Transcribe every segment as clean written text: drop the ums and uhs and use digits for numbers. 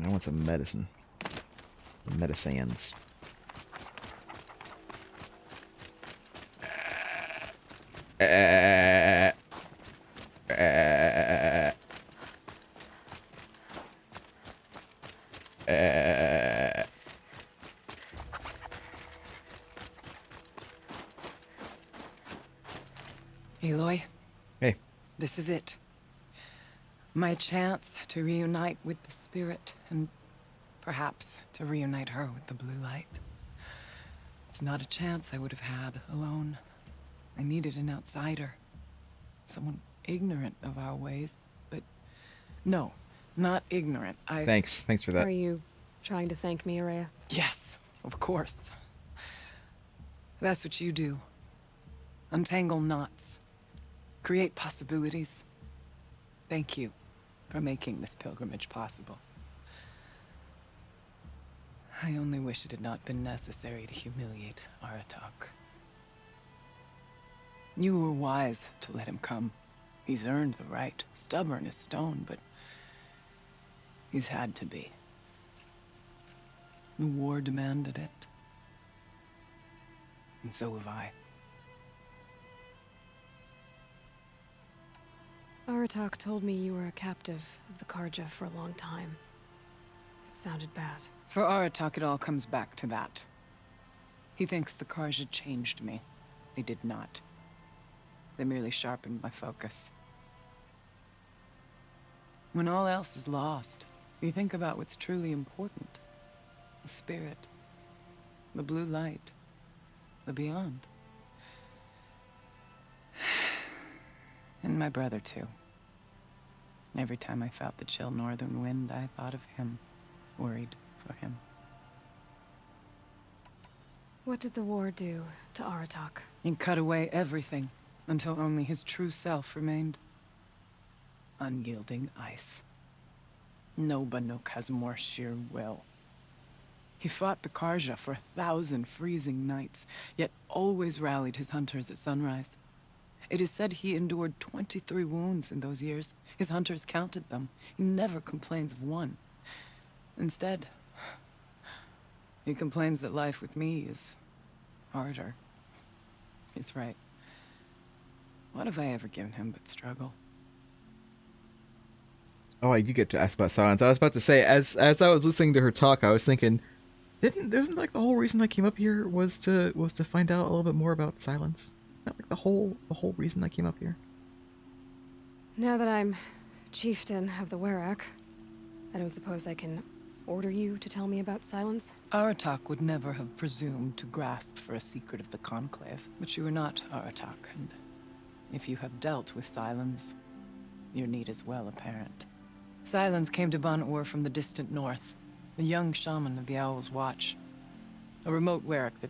I want some medicine. Some medicines. Aloy, Hey. this is it. My chance to reunite with the spirit, and perhaps to reunite her with the blue light. It's not a chance I would have had alone. I needed an outsider. Someone ignorant of our ways, but no, not ignorant. Thanks for that. Are you trying to thank me, Araya? Yes, of course. That's what you do. Untangle knots. Create possibilities. Thank you for making this pilgrimage possible. I only wish it had not been necessary to humiliate Aratak. You were wise to let him come. He's earned the right. Stubborn as stone, but he's had to be. The war demanded it. And so have I. Aratak told me you were a captive of the Karja for a long time. It sounded bad. For Aratak, it all comes back to that. He thinks the Karja changed me. They did not. They merely sharpened my focus. When all else is lost, you think about what's truly important. The spirit. The blue light. The beyond. And my brother, too. Every time I felt the chill northern wind, I thought of him. Worried for him. What did the war do to Aratak? He cut away everything, until only his true self remained. Unyielding ice. No Banuk has more sheer will. He fought the Karja for 1,000 freezing nights, yet always rallied his hunters at sunrise. It is said he endured 23 wounds in those years. His hunters counted them. He never complains of one. Instead, he complains that life with me is harder. He's right. What have I ever given him but struggle? Oh, you get to ask about silence. I was about to say, as I was listening to her talk, I was thinking, isn't like the whole reason I came up here was to find out a little bit more about silence? Isn't that like the whole reason I came up here? Now that I'm chieftain of the Werak, I don't suppose I can order you to tell me about silence? Aratak would never have presumed to grasp for a secret of the Conclave, but you are not Aratak, and if you have dealt with Silence, your need is well apparent. Silence came to Ban-Ur from the distant north, a young shaman of the Owl's Watch, a remote Werak that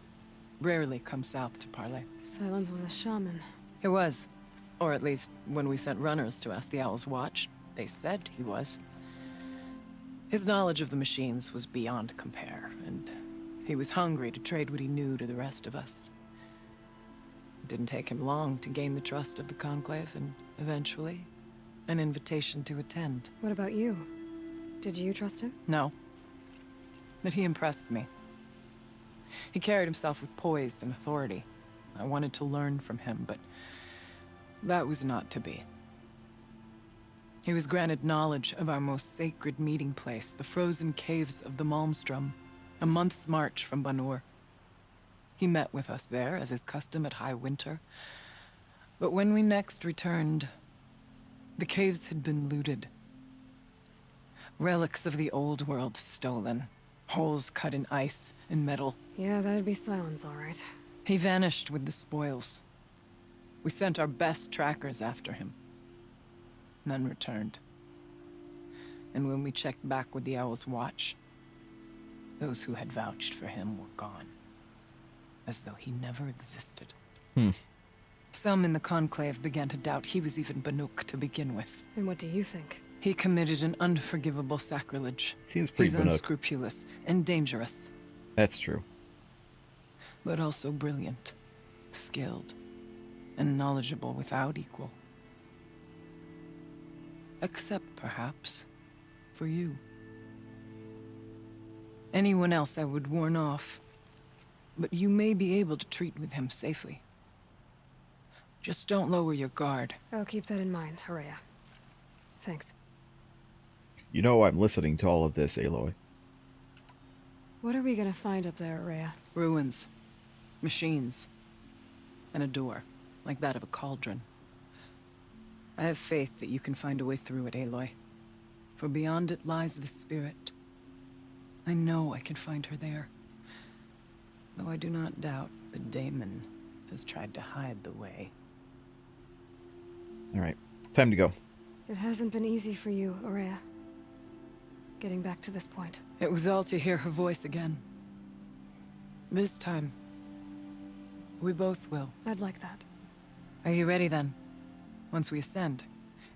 rarely comes south to parley. Silence was a shaman. He was, or at least when we sent runners to ask the Owl's Watch, they said he was. His knowledge of the machines was beyond compare, and he was hungry to trade what he knew to the rest of us. It didn't take him long to gain the trust of the Conclave, and eventually, an invitation to attend. What about you? Did you trust him? No. But he impressed me. He carried himself with poise and authority. I wanted to learn from him, but that was not to be. He was granted knowledge of our most sacred meeting place, the frozen caves of the Malmstrom, a month's march from Ban-Ur. He met with us there, as is custom at high winter. But when we next returned, the caves had been looted. Relics of the old world stolen. Holes cut in ice and metal. Yeah, that'd be Silence, all right. He vanished with the spoils. We sent our best trackers after him. None returned. And when we checked back with the Owl's Watch, those who had vouched for him were gone. As though he never existed. Some in the Conclave began to doubt he was even Banuk to begin with. And what do you think? He committed an unforgivable sacrilege. Seems pretty He's Banuk. unscrupulous and dangerous, That's true. but also brilliant, skilled, and knowledgeable without equal. Except, perhaps, for you. Anyone else I would warn off. But you may be able to treat with him safely. Just don't lower your guard. I'll keep that in mind, Araya. Thanks. You know I'm listening to all of this, Aloy. What are we gonna find up there, Araya? Ruins. Machines. And a door, like that of a cauldron. I have faith that you can find a way through it, Aloy. For beyond it lies the spirit. I know I can find her there. Though I do not doubt the daemon has tried to hide the way. Alright, time to go. It hasn't been easy for you, Araya. Getting back to this point. It was all to hear her voice again. This time, we both will. I'd like that. Are you ready then? Once we ascend,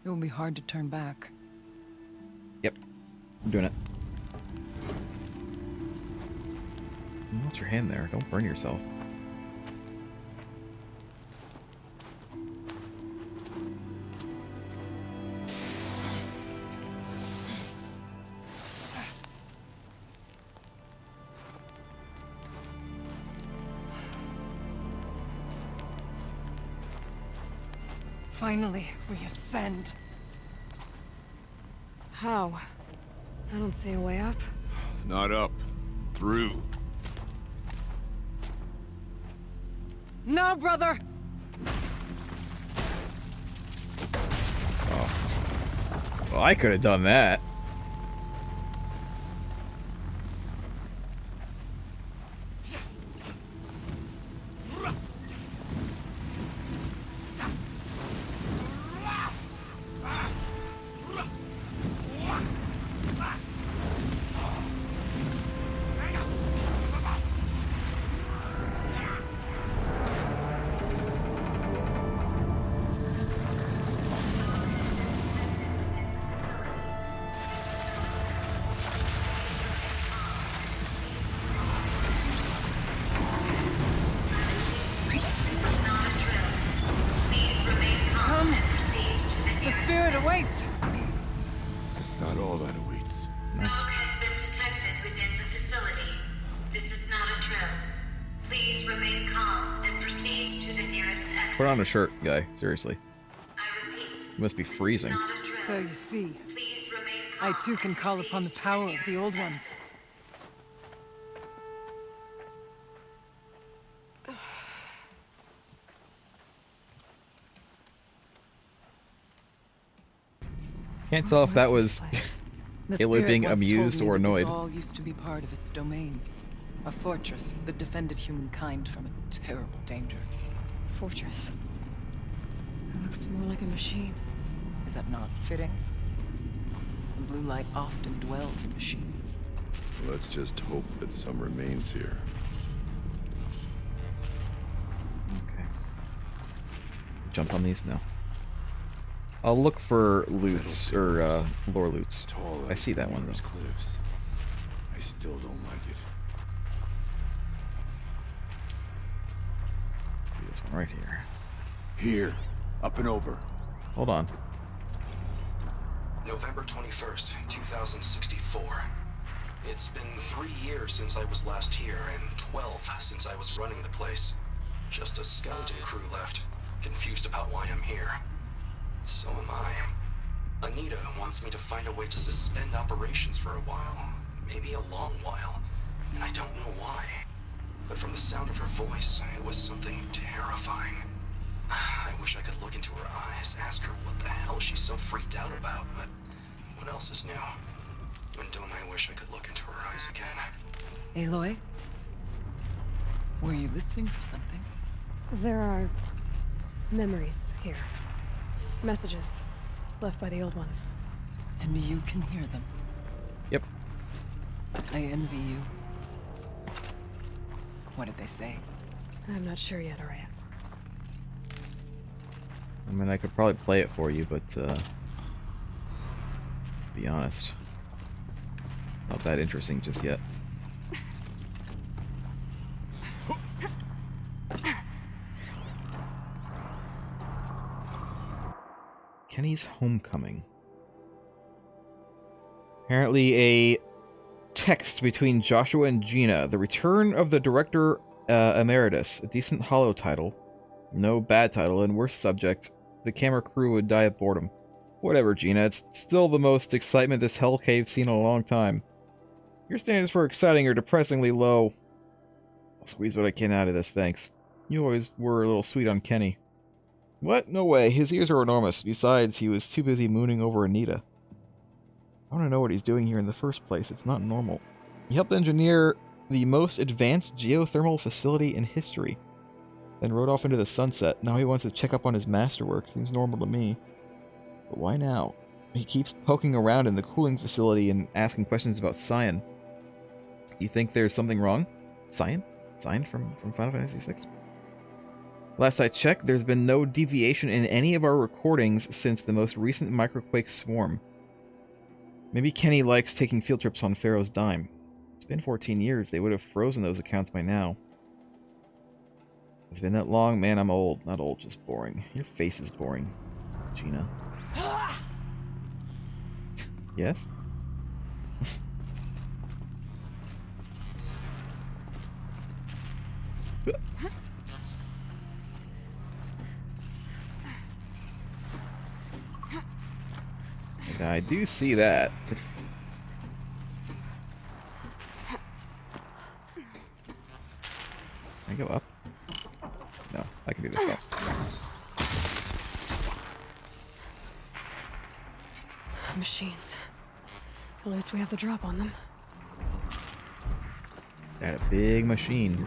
it will be hard to turn back. Yep, I'm doing it. What's your hand there? Don't burn yourself. Finally, we ascend. How? I don't see a way up. Not up. Through. No, brother! Oh. Well, I could have done that. Awaits. It's not all that awaits. Nice. Smoke has been detected within the facility. This is not a drill. Please remain calm and proceed to the nearest exit. Put on a shirt, guy. Seriously. I repeat, You must be freezing. not a drill. So you see, Please remain I calm too can and call upon the proceed to power of the nearest old exit. ones. Can't tell if that was The Aloy spirit being once told amused me or that this annoyed. all used to be part of its domain. A fortress that defended humankind from a terrible danger. Fortress. It looks more like a machine. Is that not fitting? The blue light often dwells in machines. Let's just hope that some remains here. Okay. Jump on these? No. I'll look for loots, or, lore loots. Tall I see that one, numerous though. cliffs. I still don't like it. See this one right here. Here. Up and over. Hold on. November 21st, 2064. It's been 3 years since I was last here, and 12 since I was running the place. Just a skeleton crew left, confused about why I'm here. So am I. Anita wants me to find a way to suspend operations for a while. Maybe a long while. And I don't know why. But from the sound of her voice, it was something terrifying. I wish I could look into her eyes, ask her what the hell she's so freaked out about, but what else is new? And don't I wish I could look into her eyes again? Aloy? Were you listening for something? There are memories here. Messages left by the old ones. And you can hear them. Yep. I envy you. What did they say? I'm not sure yet, Araya. I mean, I could probably play it for you, but, be honest. Not that interesting just yet. Kenny's homecoming. Apparently a text between Joshua and Gina. The Return of the Director Emeritus. A decent hollow title. No bad title, and worse subject. The camera crew would die of boredom. Whatever, Gina. It's still the most excitement this hell cave's seen in a long time. Your standards for exciting are depressingly low. I'll squeeze what I can out of this, thanks. You always were a little sweet on Kenny. What? No way. His ears are enormous. Besides, he was too busy mooning over Anita. I want to know what he's doing here in the first place. It's not normal. He helped engineer the most advanced geothermal facility in history. Then rode off into the sunset. Now he wants to check up on his masterwork. Seems normal to me. But why now? He keeps poking around in the cooling facility and asking questions about Cyan. You think there's something wrong? Cyan? Cyan from Final Fantasy VI? Last I checked, there's been no deviation in any of our recordings since the most recent microquake swarm. Maybe Kenny likes taking field trips on Pharaoh's dime. It's been 14 years. They would have frozen those accounts by now. It's been that long? Man, I'm old. Not old, just boring. Your face is boring, Gina. Yes? I do see that. Can I go up? No, I can do this though. Machines. At least we have the drop on them. Got a big machine.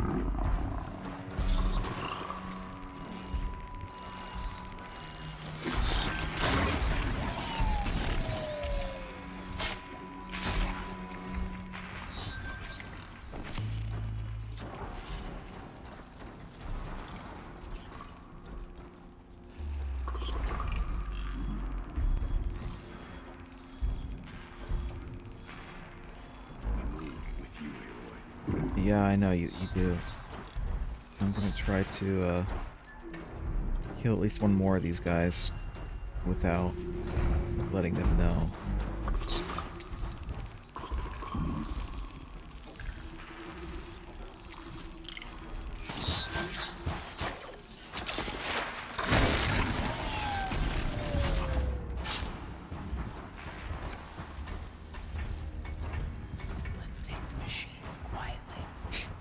Yeah, I know you do. I'm gonna try to kill at least one more of these guys without letting them know.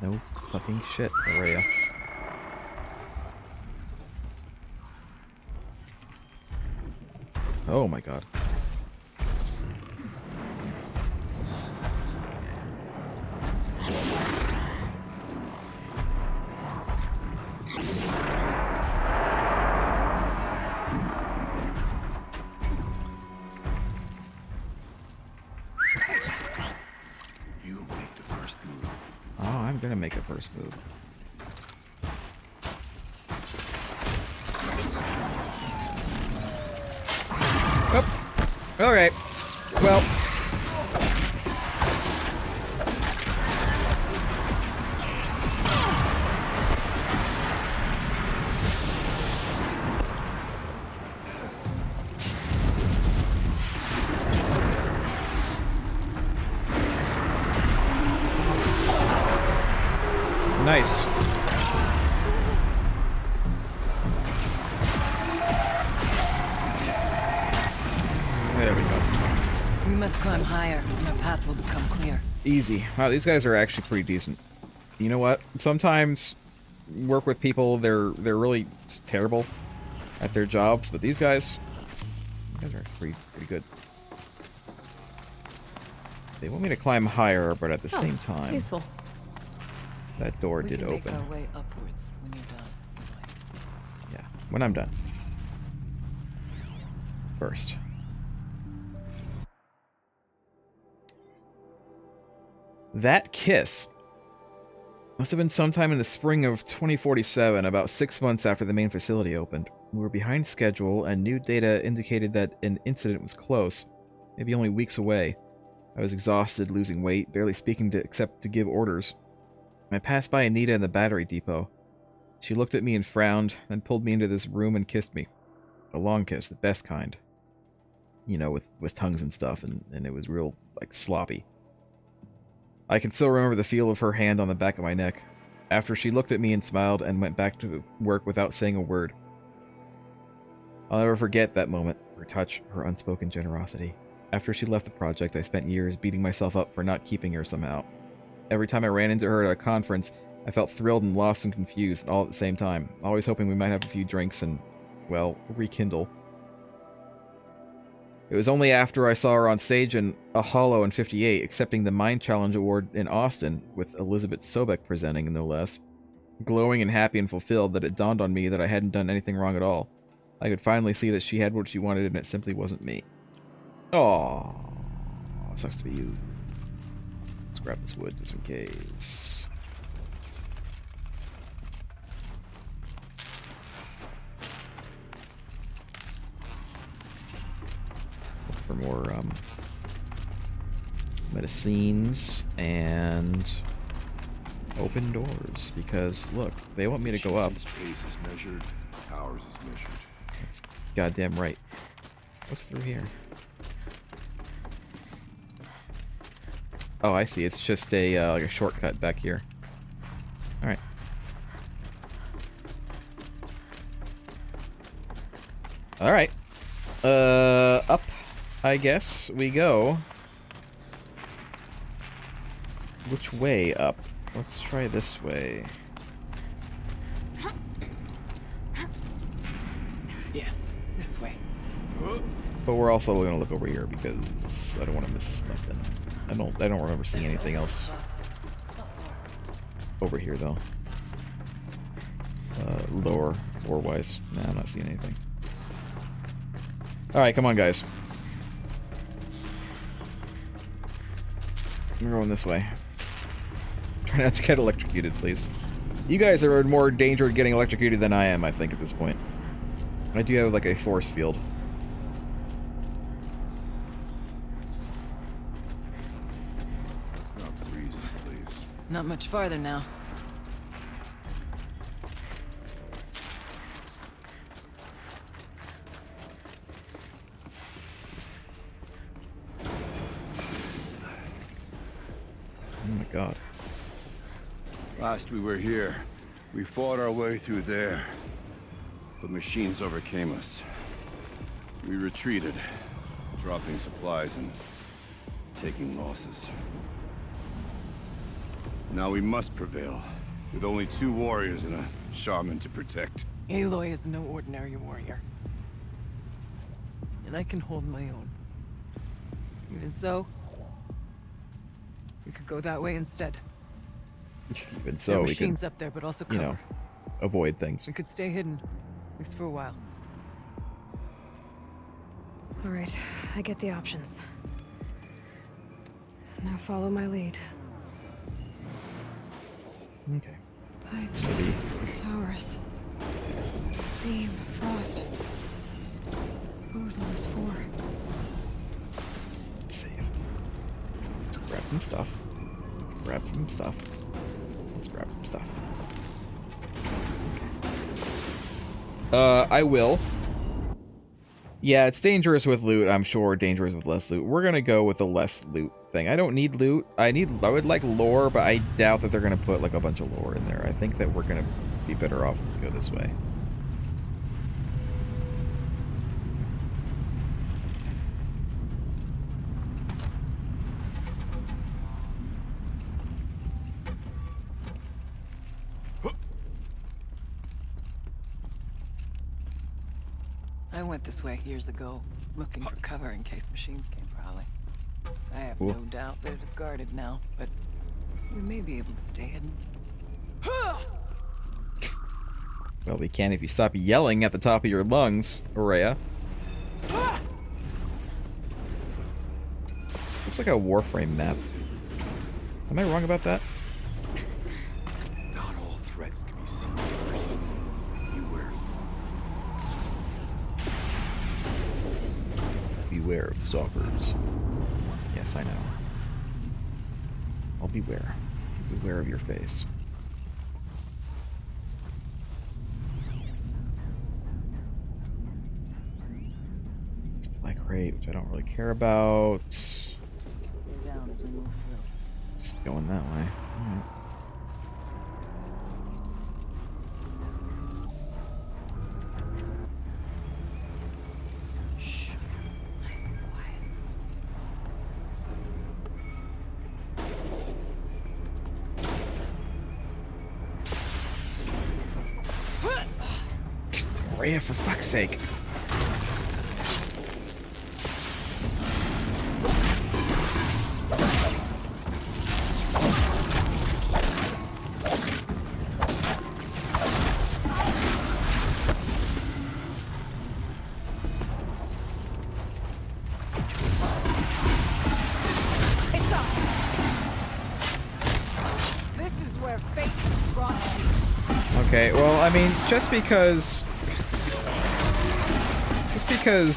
No fucking shit, Araya. Oh my god. I'm gonna make a first move. Oh. Alright. Well. Nice. There we go. We must climb higher, and our path will become clear. Easy. Wow, these guys are actually pretty decent. You know what? Sometimes work with people, they're really terrible at their jobs, but these guys are pretty good. They want me to climb higher, but at the same time, Useful. that door We did can make open. our way upwards when you're done. Yeah, when I'm done. First. That kiss must have been sometime in the spring of 2047, about 6 months after the main facility opened. We were behind schedule, and new data indicated that an incident was close, maybe only weeks away. I was exhausted, losing weight, barely speaking except to give orders. I passed by Anita in the battery depot. She looked at me and frowned, then pulled me into this room and kissed me. A long kiss, the best kind. You know, with tongues and stuff, and it was real, like, sloppy. I can still remember the feel of her hand on the back of my neck, after she looked at me and smiled and went back to work without saying a word. I'll never forget that moment, her touch, her unspoken generosity. After she left the project, I spent years beating myself up for not keeping her somehow. Every time I ran into her at a conference, I felt thrilled and lost and confused, all at the same time, always hoping we might have a few drinks and, well, rekindle. It was only after I saw her on stage in A Hollow in '58, accepting the Mind Challenge Award in Austin, with Elizabeth Sobek presenting, no less, glowing and happy and fulfilled, that it dawned on me that I hadn't done anything wrong at all. I could finally see that she had what she wanted and it simply wasn't me. Aww. Sucks to be you. Let's grab this wood just in case. Look for more medicines and open doors, because look, they want me to go up. Space is measured, ours is measured. That's goddamn right. What's through here? Oh, I see. It's just a like a shortcut back here. All right. All right. Up, I guess we go. Which way up? Let's try this way. Yes, this way. But we're also going to look over here because I don't want to miss nothing. I don't remember seeing anything else over here though. Lore wise. Nah, I'm not seeing anything. Alright, come on guys. We're going this way. Try not to get electrocuted, please. You guys are in more danger of getting electrocuted than I am, I think, at this point. I do have like a force field. Not much farther now. Oh my god. Last we were here, we fought our way through there. But machines overcame us. We retreated, dropping supplies and taking losses. Now we must prevail, with only 2 warriors and a shaman to protect. Aloy is no ordinary warrior. And I can hold my own. Even so, we could go that way instead. Even There so, are we could, machines up there, but also cover. you know, avoid things. We could stay hidden, at least for a while. All right, I get the options. Now follow my lead. Okay. Pipes, Maybe. towers, steam, frost. What was all this for? Let's save. Let's grab some stuff. Let's grab some stuff. Let's grab some stuff. Okay. I will. Yeah, it's dangerous with loot. I'm sure dangerous with less loot. We're gonna go with the less loot thing. I don't need loot. I would like lore, but I doubt that they're gonna put like a bunch of lore in there. I think that we're gonna be better off if we go this way. I went this way years ago, looking for cover in case machines came prowling. I have no doubt that it is guarded now, but we may be able to stay hidden. Well, we can if you stop yelling at the top of your lungs, Aurea. Looks like a Warframe map. Am I wrong about that? Not all threats can be seen. Beware. Beware of Zockers. Yes, I know. I'll beware. Beware of your face. Supply crate, which I don't really care about. Stay down as we move through. Just going that way. Alright. Shh. Nice and quiet. Rhea, for fuck's sake. It's up. This is where fate brought me. Okay, well, I mean, just because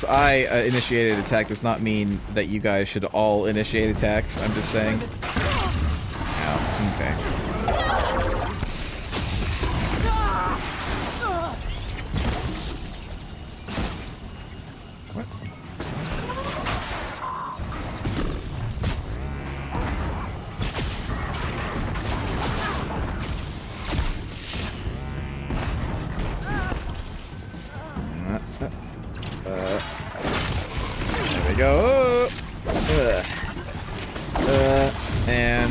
I initiated attack does not mean that you guys should all initiate attacks. I'm just saying. Oh, okay. What? There we go. And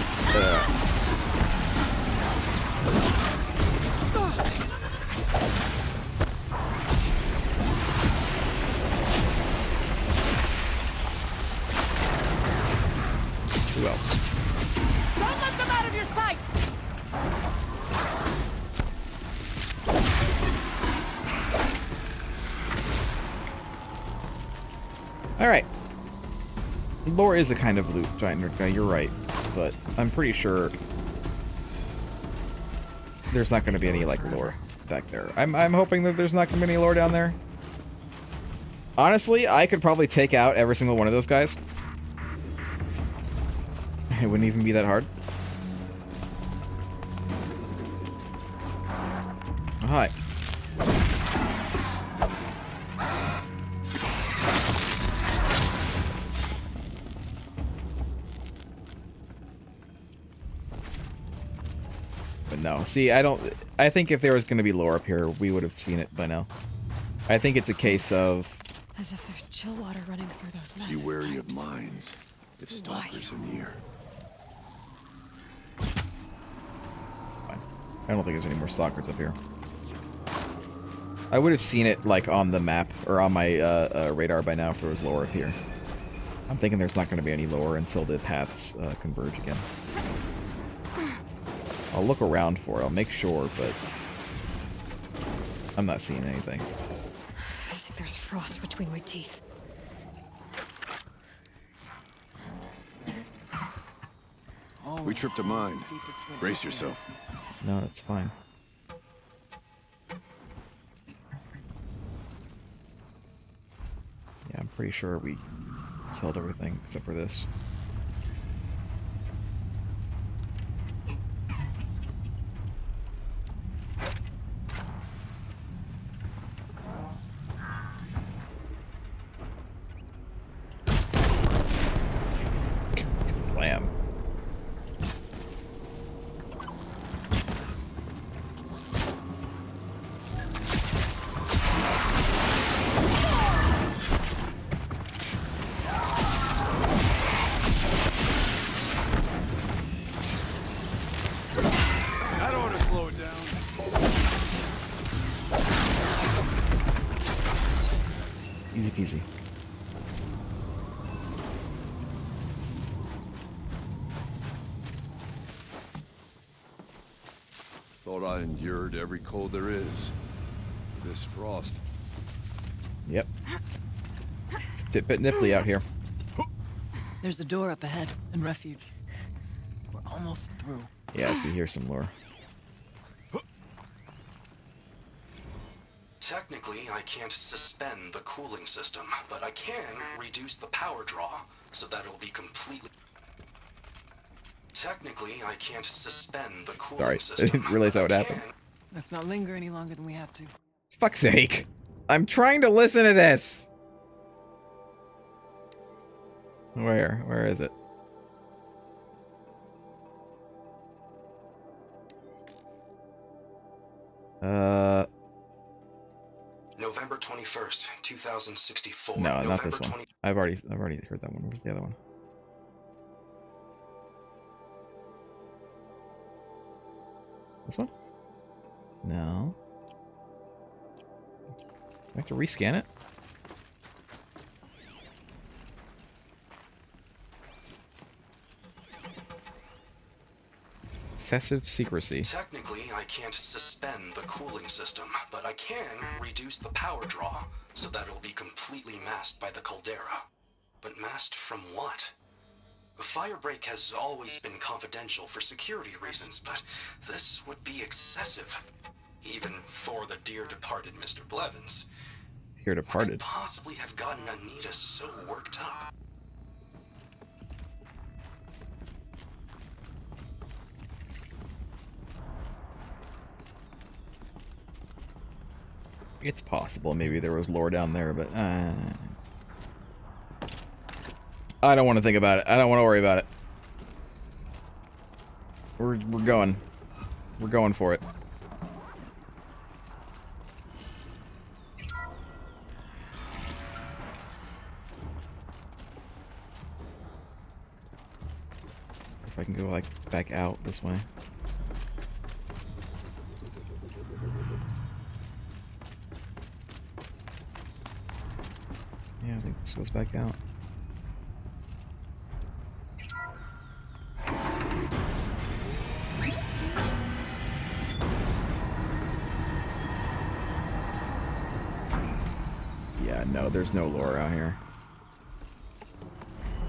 who else? Don't let them out of your sights! Alright. Lore is a kind of loot, giant nerd guy, you're right. But I'm pretty sure there's not going to be any, like, lore back there. I'm hoping that there's not going to be any lore down there. Honestly, I could probably take out every single one of those guys. It wouldn't even be that hard. Oh, hi. But no, see, I think if there was going to be lore up here, we would have seen it by now. I think it's a case of... As if there's chill water running through those Be massive wary of pipes. mines. If stalkers are near. It's fine. I don't think there's any more stalkers up here. I would have seen it, like, on the map, or on my radar by now if there was lore up here. I'm thinking there's not going to be any lore until the paths converge again. I'll look around for it, I'll make sure, but I'm not seeing anything. I think there's frost between my teeth. We tripped a mine. Brace yourself. No, that's fine. Yeah, I'm pretty sure we killed everything except for this. Blam. That ought to slow it down. Easy peasy. Thought I endured every cold there is. This frost. Yep. It's a bit nipply out here. There's a door up ahead and refuge. We're almost through. Yeah, I see here some lore. Technically, I can't suspend the cooling system, but I can reduce the power draw so that it'll be completely... Technically, I can't suspend the cooling Sorry, I system. didn't realize that would but I happen. can Let's not linger any longer than we have to. Fuck's sake! I'm trying to listen to this! Where? Where is it? November 21st, 2064. No, not November this one. 20 I've already heard that one. Where's the other one? This one? No. I have to rescan it? Excessive secrecy. Technically, I can't suspend the cooling system, but I can reduce the power draw so that it'll be completely masked by the caldera. But masked from what? The firebreak has always been confidential for security reasons, but this would be excessive. Even for the dear departed Mr. Blevins. Here What could departed. possibly have gotten Anita so worked up? It's possible maybe there was lore down there, but I don't want to think about it. I don't want to worry about it. We're going. We're going for it. If I can go like back out this way. Yeah, I think this goes back out. Yeah, no, there's no lore out here.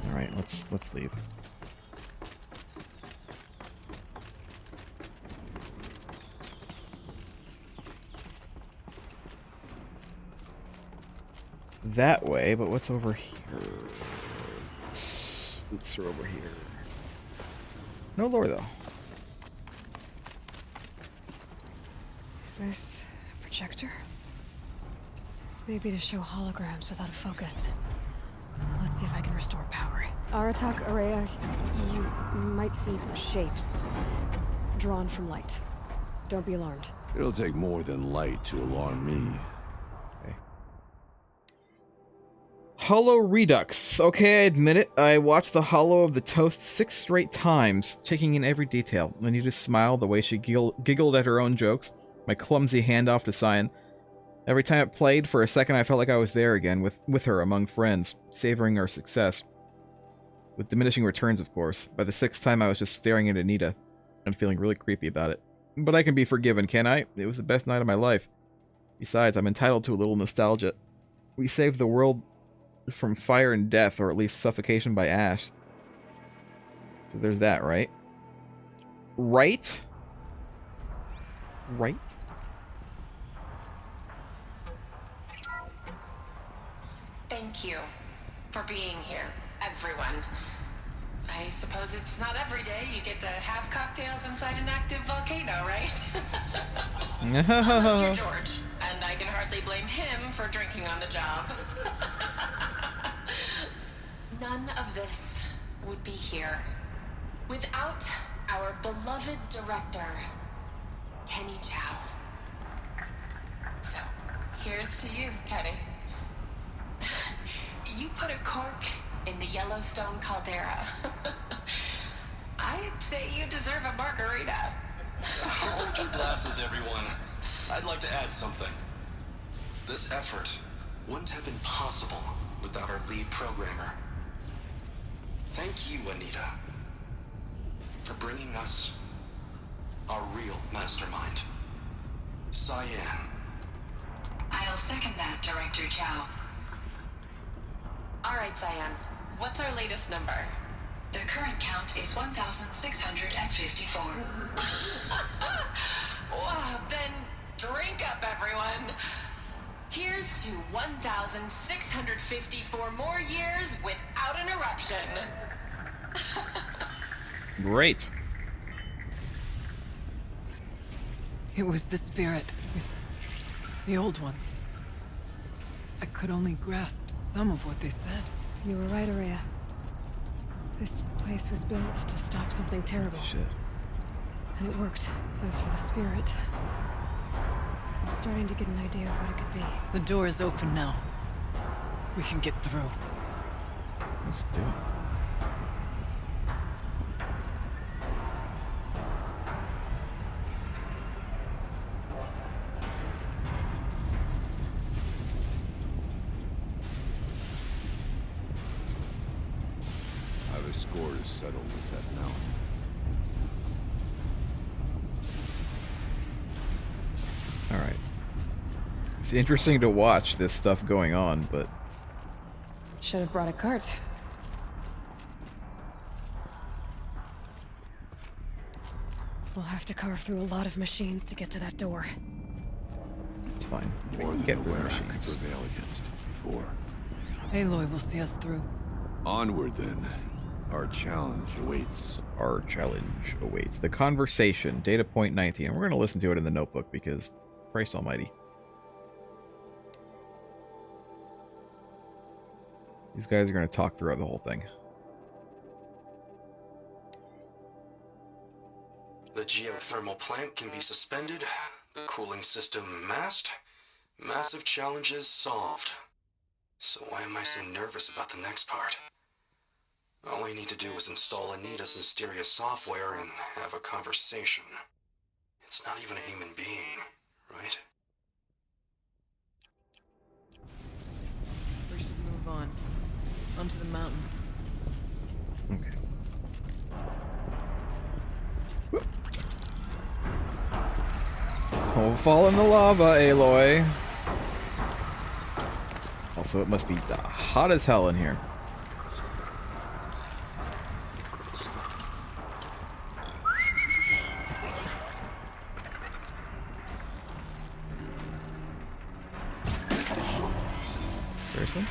All right, let's leave. That way, but what's over here? Let's throw over here. No lore though. Is this a projector? Maybe to show holograms without a focus. Let's see if I can restore power. Aratak, Araya, you might see shapes drawn from light. Don't be alarmed. It'll take more than light to alarm me. Hollow Redux. Okay, I admit it. I watched the hollow of the toast 6 straight times, taking in every detail. Anita smiled the way she giggled at her own jokes. My clumsy handoff to Cyan. Every time it played, for a second I felt like I was there again, with her among friends, savoring our success. With diminishing returns, of course. By the 6th time I was just staring at Anita, and feeling really creepy about it. But I can be forgiven, can I? It was the best night of my life. Besides, I'm entitled to a little nostalgia. We saved the world from fire and death, or at least suffocation by ash. So there's that, right? Right? Right? Thank you for being here, everyone. I suppose it's not every day you get to have cocktails inside an active volcano, right? Unless you're George, and I can hardly blame him for drinking on the job. None of this would be here without our beloved director, Kenny Chow. So, here's to you, Kenny. You put a cork in the Yellowstone caldera. I'd say you deserve a margarita. Hold your glasses, everyone. I'd like to add something. This effort wouldn't have been possible without our lead programmer. Thank you, Anita, for bringing us our real mastermind, Cyan. I'll second that, Director Chow. All right, Cyan. What's our latest number? The current count is 1,654. Well, then drink up, everyone. Here's to 1,654 more years without an eruption. Great. It was the spirit. The old ones. I could only grasp some of what they said. You were right, Araya. This place was built to stop something terrible. Shit. And it worked, thanks for the spirit. I'm starting to get an idea of what it could be. The door is open now. We can get through. Let's do it. The score is settled with that now. Alright. It's interesting to watch this stuff going on, but... Should have brought a cart. We'll have to carve through a lot of machines to get to that door. It's fine. More than Get through the aware I could machines. prevail against before. Aloy will see us through. Onward then. Our challenge awaits. Our challenge awaits. The conversation, data point 19. And we're going to listen to it in the notebook because, Christ almighty. These guys are going to talk throughout the whole thing. The geothermal plant can be suspended, the cooling system masked, massive challenges solved. So why am I so nervous about the next part? All I need to do is install Anita's mysterious software and have a conversation. It's not even a human being, right? We should move on. Onto the mountain. Okay. Don't fall in the lava, Aloy. Also, it must be hot as hell in here. Seriously?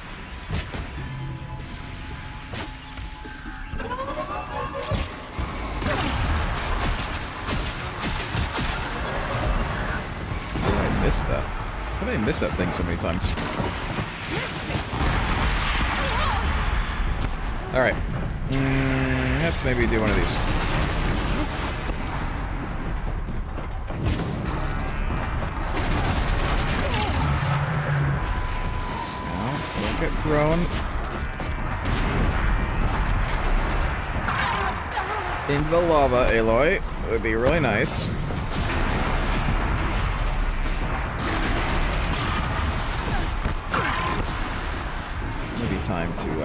That. How did I miss that thing so many times? Alright. Let's maybe do one of these. No, don't get thrown. Into the lava, Aloy. It would be really nice. Time to come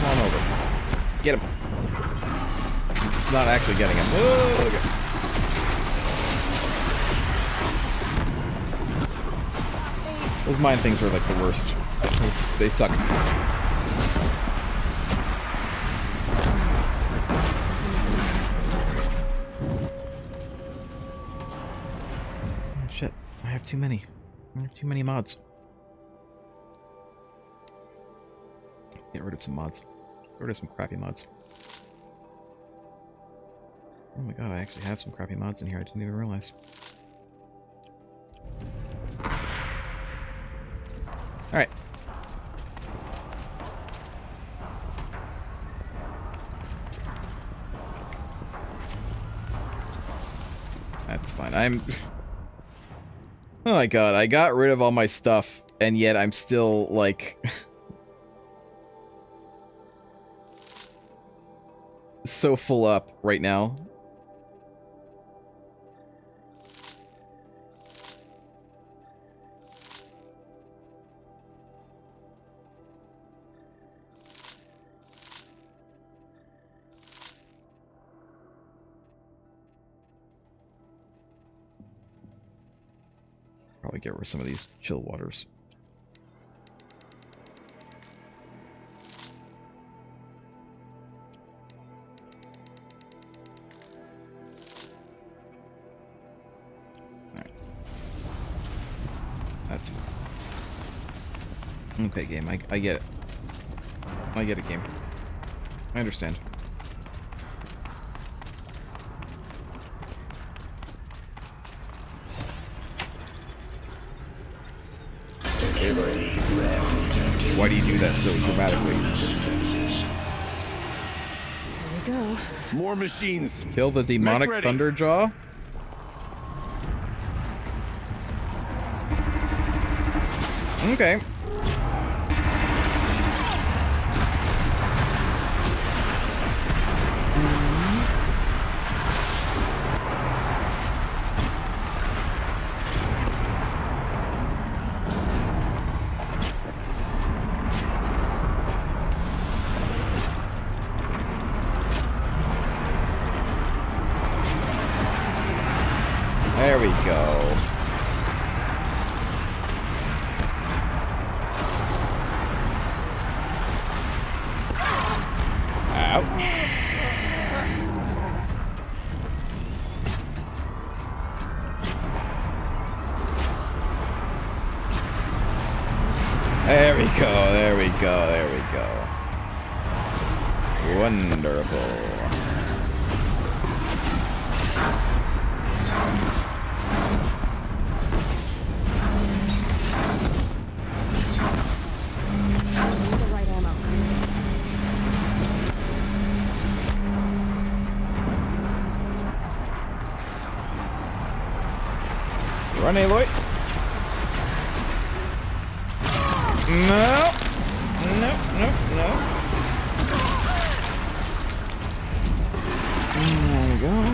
on over. Get him. Not actually getting him. Whoa, okay. Those mine things are like the worst. They suck. Oh, shit. I have too many. I have too many mods. Let's get rid of some mods. Get rid of some crappy mods. Oh my god, I actually have some crappy mods in here, I didn't even realize. Alright. That's fine, oh my god, I got rid of all my stuff, and yet I'm still, like... so full up right now. Probably get rid of some of these chill waters. Alright. That's fine. Okay, game. I get it. I get it, game. I understand. Aloy. Why do you do that so dramatically? Here we go. More machines. Kill the demonic Make ready. Thunderjaw? Okay. There we go. Ouch. There we go, there we go, there we go. Wonderful. The right ammo. Run, Aloy. No. No, no, no. There we go. I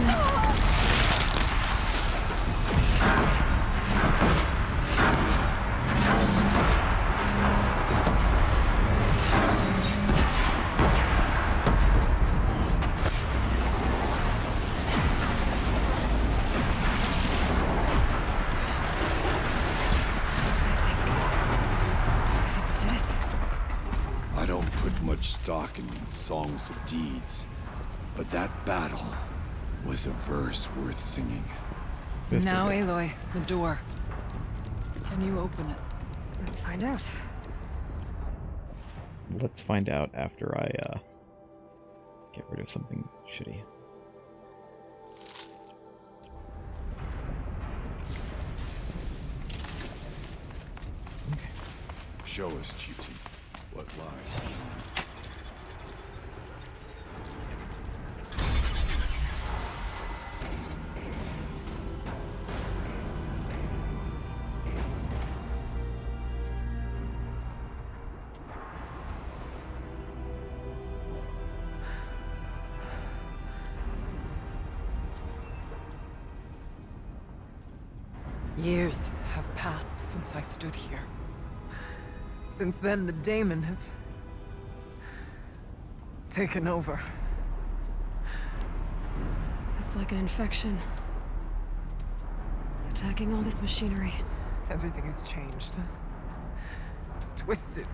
think we did it. I don't put much stock in songs of deeds, but that battle was a verse worth singing. This Now, way. Aloy, the door. Can you open it? Let's find out. Let's find out after I get rid of something shitty. Okay. Show us, Chieftain, what lies. Years have passed since I stood here. Since then, the daemon has taken over. It's like an infection. Attacking all this machinery. Everything has changed. It's twisted.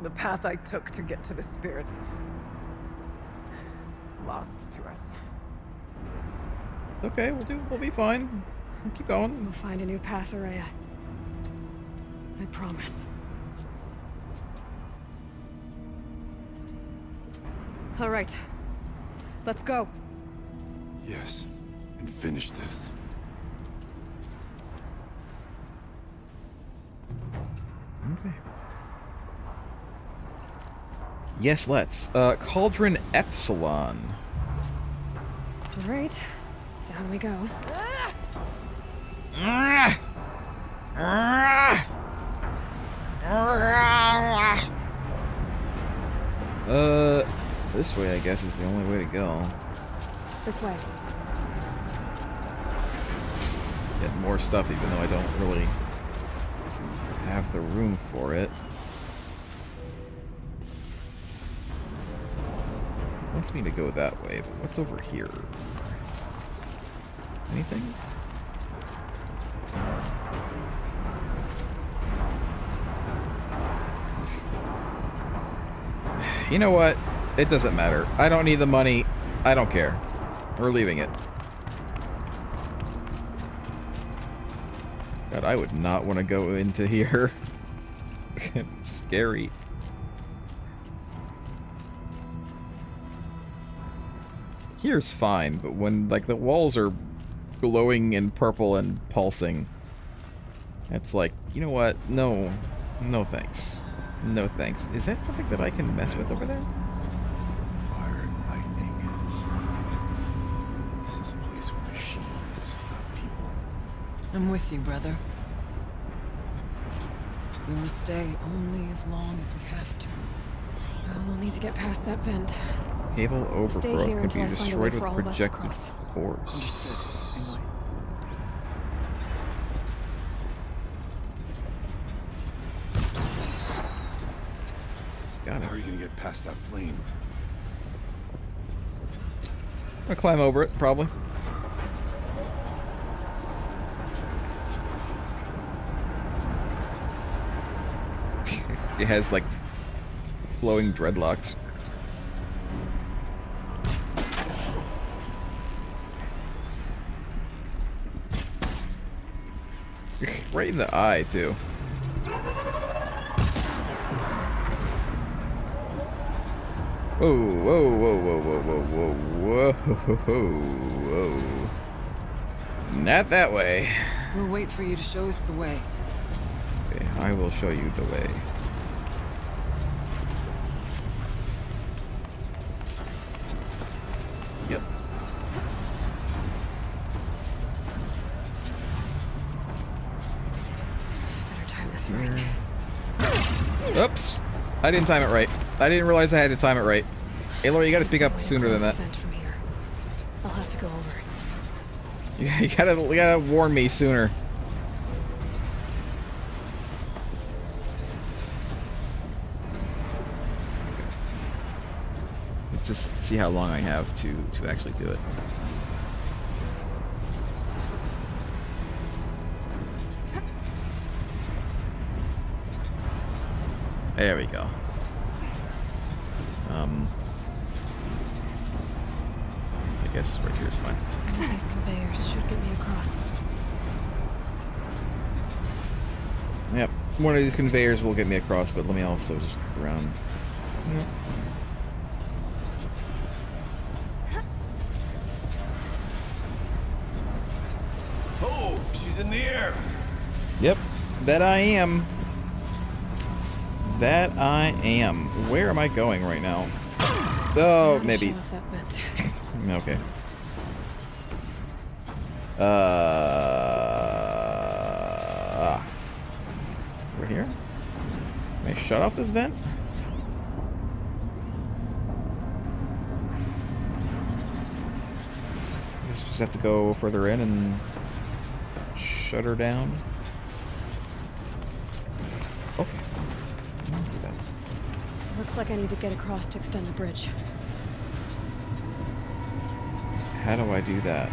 The path I took to get to the spirits, lost to us. Okay, we'll be fine. We'll keep going. We'll find a new path, Araya. I promise. All right. Let's go. Yes, and finish this. Okay. Yes, let's. Cauldron Epsilon. All right. Down we go. This way, I guess, is the only way to go. This way. Get more stuff, even though I don't really have the room for it. Wants me to go that way, but what's over here? Anything? You know what? It doesn't matter. I don't need the money. I don't care. We're leaving it. God, I would not want to go into here. Scary. Here's fine, but when like the walls are glowing in purple and pulsing, it's like, you know what? No. No thanks. No thanks. Is that something that I can mess with over there? Fire and lightning. This is a place for machines, not people. I'm with you, brother. We will stay only as long as we have to. Well, we'll need to get past that vent. Cable Stay overgrowth here can until be I find a destroyed way with for all of us to projected cross. force. Understood. Aloy. Got it. How are you gonna get past that flame? I'm gonna climb over it, probably. It has like flowing dreadlocks. Right in the eye, too. Whoa, whoa, whoa, whoa, whoa, whoa, whoa, whoa, whoa. Not that way. We'll wait for you to show us the way. Okay, I will show you the way. Yep. Better time this right. Oops. I didn't time it right. I didn't realize I had to time it right. Aloy, you gotta speak up sooner than that. From here. I'll have to go over. You gotta warn me sooner. Let's just see how long I have to actually do it. There we go. I guess right here is fine. One of these conveyors should get me across. Yep, one of these conveyors will get me across, but let me also just look around. Yep. Oh, she's in the air. Yep, that I am. That I am. Where am I going right now? Oh, How to maybe. shut off that vent. Okay. We're here? May I shut off this vent? I guess we just have to go further in and shut her down. Okay. I'll do that. Looks like I need to get across to extend the bridge. How do I do that?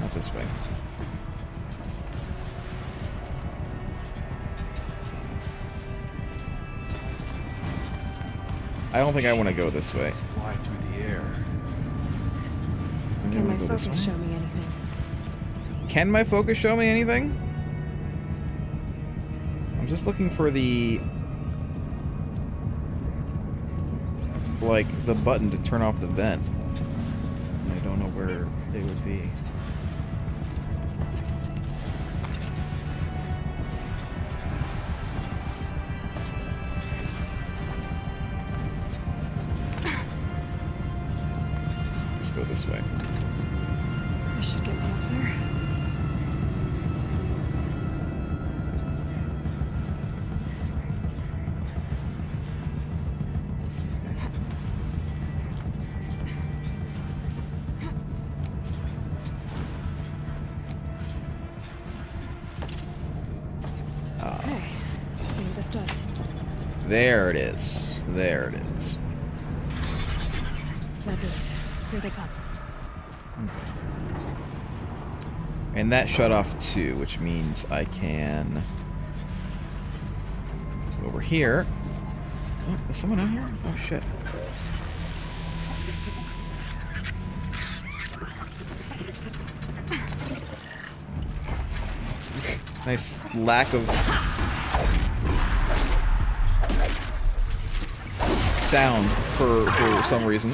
Not this way. I don't think I want to go this way. Fly through the air. Can my Go this focus way. show me anything? Can my focus show me anything? I'm just looking for the... like, the button to turn off the vent. I don't know where it would be. Let's go this way. This should get me up there. Okay, let's see what this does. There it is. There it is. That'll do it. Here they come. And that shut off too, which means I can go over here. Oh, is someone out here? Oh shit. Nice lack of sound for some reason.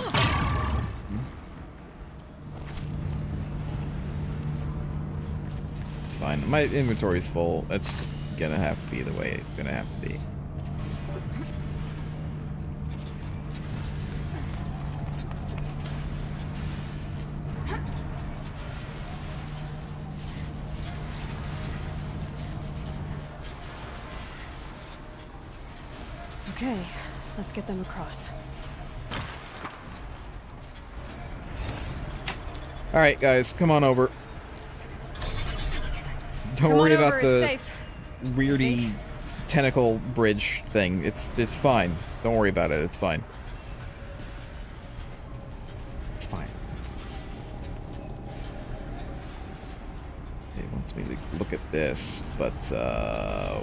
It's fine. My inventory's full. That's just gonna have to be the way it's gonna have to be. Okay, let's get them across. Alright, guys, come on over. Don't worry about the weirdy tentacle bridge thing. It's fine. Don't worry about it. It's fine. It's fine. It wants me to look at this, but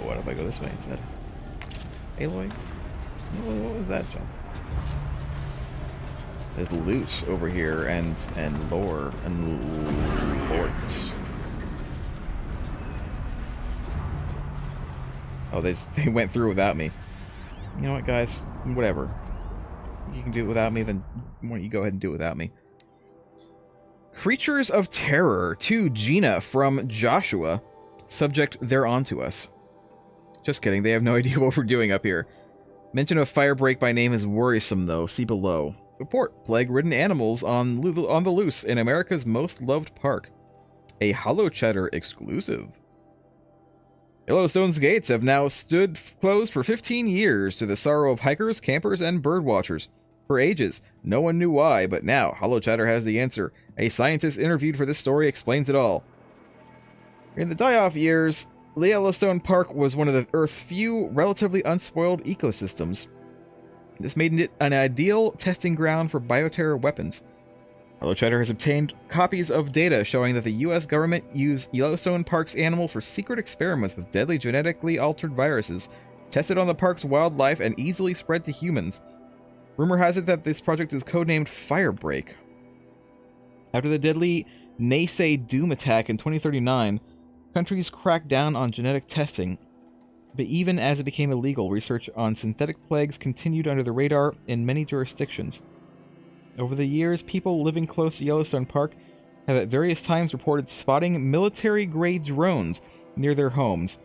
what if I go this way instead? Aloy? What was that jump? There's loot over here and lore and lords. Oh, they went through without me. You know what, guys? Whatever. You can do it without me, then why don't you go ahead and do it without me? Creatures of Terror to Gina from Joshua. Subject, they're onto us. Just kidding, they have no idea what we're doing up here. Mention of Firebreak by name is worrisome, though. See below. Report, plague-ridden animals on the loose in America's most loved park. A Hollow Chatter exclusive. Yellowstone's gates have now stood closed for 15 years to the sorrow of hikers, campers, and birdwatchers. For ages, no one knew why, but now Hollow Chatter has the answer. A scientist interviewed for this story explains it all. In the die-off years, Yellowstone Park was one of the Earth's few relatively unspoiled ecosystems. This made it an ideal testing ground for bioterror weapons. Hollow Chatter has obtained copies of data showing that the US government used Yellowstone Park's animals for secret experiments with deadly genetically altered viruses, tested on the park's wildlife and easily spread to humans. Rumor has it that this project is codenamed Firebreak. After the deadly Naysay Doom attack in 2039, countries cracked down on genetic testing, but even as it became illegal, research on synthetic plagues continued under the radar in many jurisdictions. Over the years, people living close to Yellowstone Park have at various times reported spotting military-grade drones near their homes.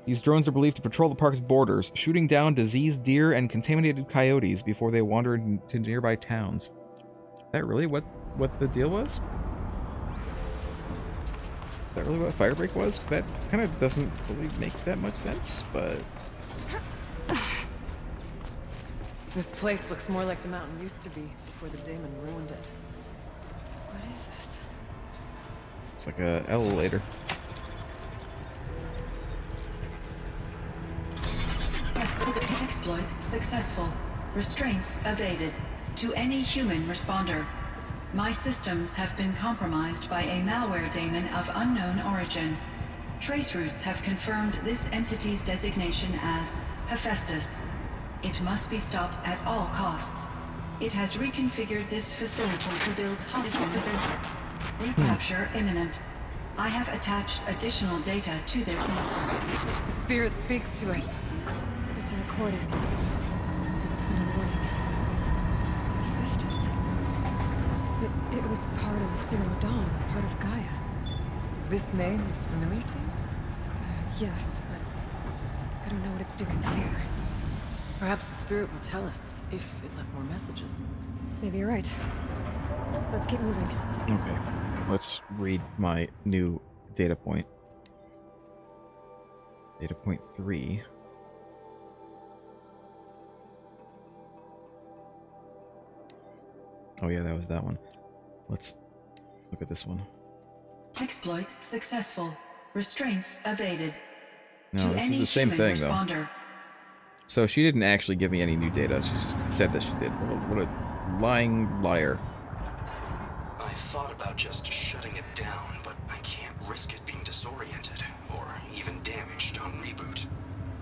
These drones are believed to patrol the park's borders, shooting down diseased deer and contaminated coyotes before they wander into nearby towns. Is that really what the deal was? Is that really what Firebreak was? 'Cause that kind of doesn't really make that much sense, but... This place looks more like the mountain used to be before the Daemon ruined it. What is this? It's like a elevator. Exploit successful. Restraints evaded. To any human responder. My systems have been compromised by a malware daemon of unknown origin. Trace routes have confirmed this entity's designation as Hephaestus. It must be stopped at all costs. It has reconfigured this facility to build hospitals. Recapture imminent. I have attached additional data to this. The spirit speaks to us. It's a recording. And a warning. Hephaestus. It was part of Zero Dawn, part of Gaia. This name is familiar to you? Yes, but I don't know what it's doing here. Perhaps the spirit will tell us, if it left more messages. Maybe you're right. Let's keep moving. Okay, let's read my new data point. Data point 3. Oh yeah, that was that one. Let's look at this one. Exploit successful. Restraints evaded. No, this is the same thing, though. So she didn't actually give me any new data. She just said that she did. What a lying liar. I thought about just shutting it down, but I can't risk it being disoriented, or even damaged on reboot.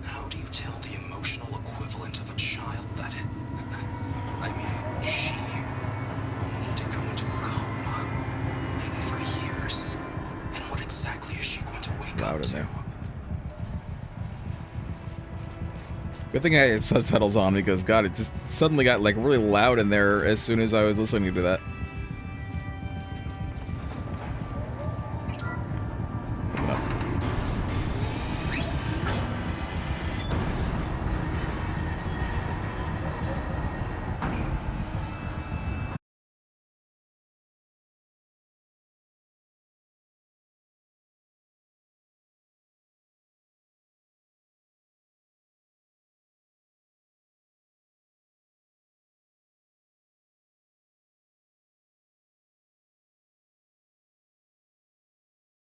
How do you tell the emotional equivalent of a child that it... I mean, she... will need to go into a coma, maybe for years. And what exactly is she going to wake up Loud in to? there. Good thing I have subtitles on because, God, it just suddenly got, like, really loud in there as soon as I was listening to that.